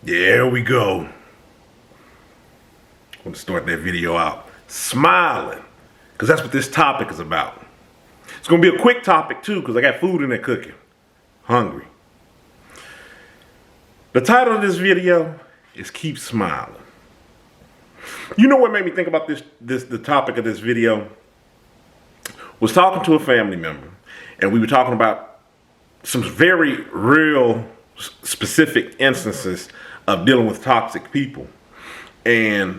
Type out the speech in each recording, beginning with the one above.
There we go. I'm going to start that video out smiling, because that's what this topic is about. It's going to be a quick topic too, because I got food in there cooking. Hungry. The title of this video is Keep Smiling. You know what made me think about the topic of this video? Was talking to a family member, and we were talking about some very real specific instances of dealing with toxic people. And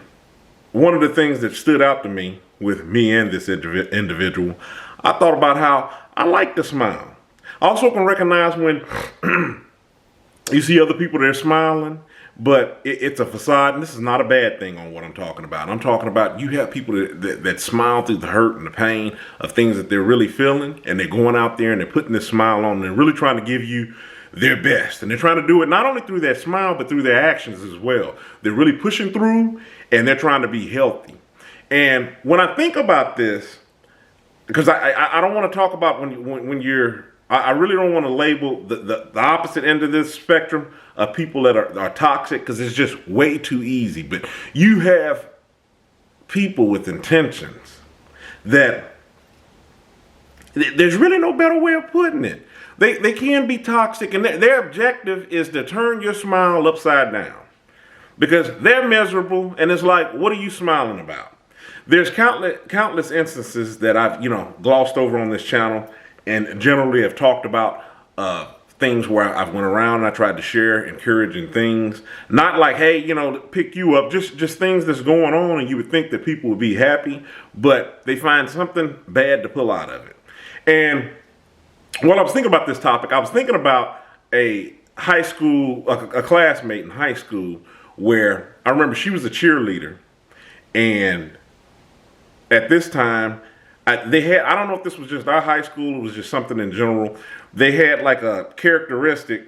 one of the things that stood out to me with me and this individual, I thought about how I like to smile. I also can recognize when you see other people that are smiling, but it's a facade, and this is not a bad thing on what I'm talking about. I'm talking about you have people that smile through the hurt and the pain of things that they're really feeling, and they're going out there and they're putting this smile on, and they're really trying to give you their best. And they're trying to do it not only through that smile, but through their actions as well. They're really pushing through, and they're trying to be healthy. And when I think about this, because I don't want to talk about when you're, I really don't want to label the opposite end of this spectrum of people that are toxic, because it's just way too easy. But you have people with intentions that there's really no better way of putting it. They can be toxic, and their objective is to turn your smile upside down, because they're miserable, and it's like, what are you smiling about? There's countless instances that I've glossed over on this channel, and generally have talked about things where I've went around and I tried to share encouraging things. Not like, hey, pick you up, just things that's going on, and you would think that people would be happy, but they find something bad to pull out of it. And while I was thinking about this topic, I was thinking about a high school, a classmate in high school, where I remember she was a cheerleader, and at this time, they had, I don't know if this was just our high school, it was just something in general. They had like a characteristic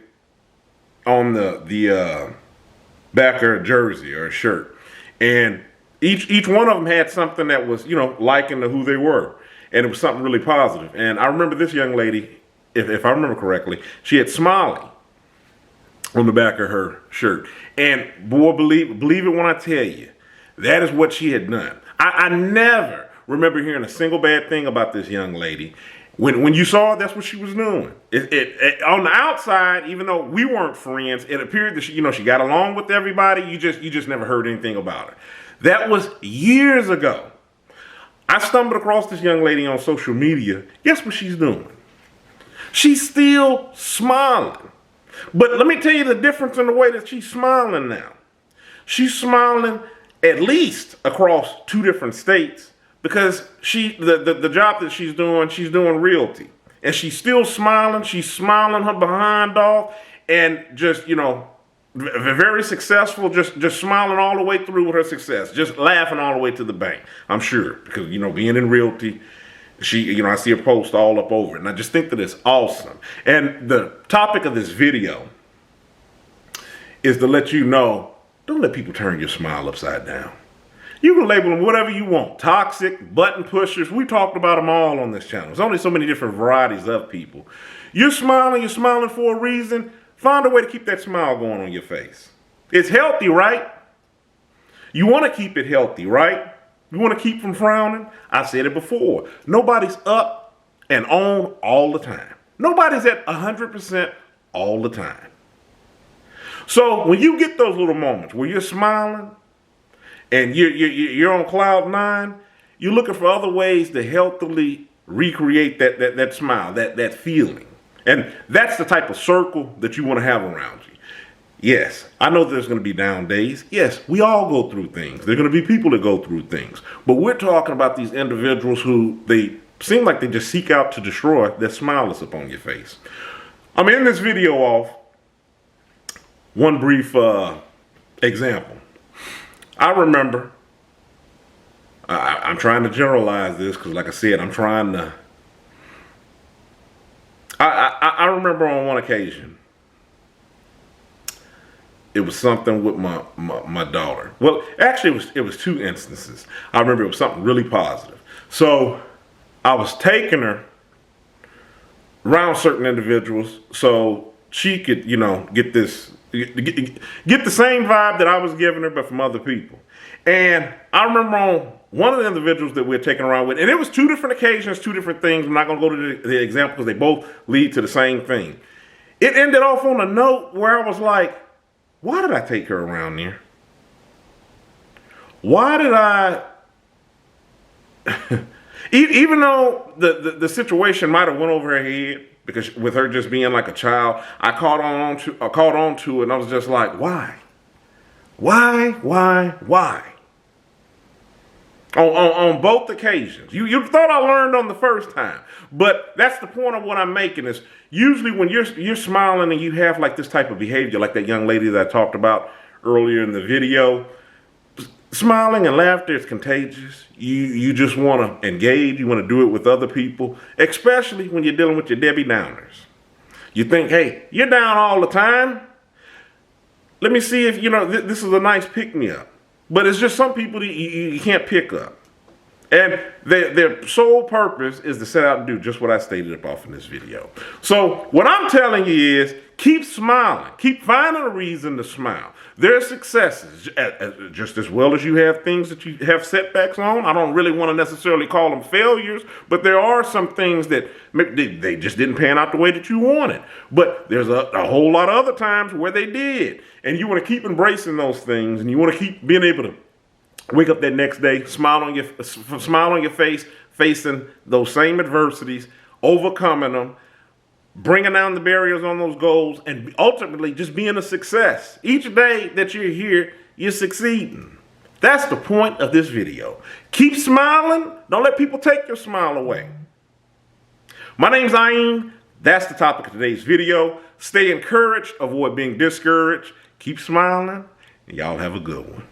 on the back of a jersey or a shirt. And each one of them had something that was, likened to who they were. And it was something really positive. And I remember this young lady, if I remember correctly, she had Smilin on the back of her shirt. And boy, believe it when I tell you, that is what she had done. I never remember hearing a single bad thing about this young lady. When you saw her, that's what she was doing. On the outside, even though we weren't friends, it appeared that she got along with everybody. You just never heard anything about her. That was years ago. I stumbled across this young lady on social media. Guess what she's doing? She's still smiling. But let me tell you the difference in the way that she's smiling now. She's smiling at least across 2 different states, because the job that she's doing realty. And she's still smiling. She's smiling her behind off, and just, very successful, just smiling all the way through with her success, just laughing all the way to the bank, I'm sure, because, being in realty, I see her post all up over it, and I just think that it's awesome. And the topic of this video is to let you know, don't let people turn your smile upside down. You can label them whatever you want. Toxic, button pushers. We talked about them all on this channel. There's only so many different varieties of people. You're smiling for a reason. Find a way to keep that smile going on your face. It's healthy, right? You want to keep it healthy, right? You want to keep from frowning? I said it before. Nobody's up and on all the time. Nobody's at 100% all the time. So when you get those little moments where you're smiling and you're on cloud 9, you're looking for other ways to healthily recreate that smile, that feeling. And that's the type of circle that you want to have around you. Yes, I know there's going to be down days. Yes, we all go through things. There are going to be people that go through things. But we're talking about these individuals who they seem like they just seek out to destroy that smile that's upon your face. I'm going to end this video off one brief example. I remember, I'm trying to generalize this because, like I said, I'm trying to, I remember on one occasion, it was something with my daughter. Well, actually, it was 2 instances. I remember it was something really positive. So I was taking her around certain individuals. So she could, get this, get the same vibe that I was giving her, but from other people. And I remember on one of the individuals that we're taking around with, and it was two different occasions, two different things. I'm not going to go to the example because they both lead to the same thing. It ended off on a note where I was like, why did I take her around there? Why did I, even though the situation might have went over her head, because with her just being like a child, I caught on to it, and I was just like, why? Why? On both occasions. You thought I learned on the first time. But that's the point of what I'm making is usually when you're smiling and you have like this type of behavior, like that young lady that I talked about earlier in the video, smiling and laughter is contagious. You just want to engage. You want to do it with other people, especially when you're dealing with your Debbie Downers. You think, hey, you're down all the time. Let me see if, this is a nice pick-me-up. But it's just some people that you can't pick up. And their sole purpose is to set out and do just what I stated above in this video. So what I'm telling you is keep smiling. Keep finding a reason to smile. There are successes just as well as you have things that you have setbacks on. I don't really want to necessarily call them failures, but there are some things that maybe they just didn't pan out the way that you wanted. But there's a whole lot of other times where they did. And you want to keep embracing those things, and you want to keep being able to wake up that next day, smile on your face, facing those same adversities, overcoming them, bringing down the barriers on those goals, and ultimately just being a success. Each day that you're here, you're succeeding. That's the point of this video. Keep smiling. Don't let people take your smile away. My name's Ayin. That's the topic of today's video. Stay encouraged. Avoid being discouraged. Keep smiling. And y'all have a good one.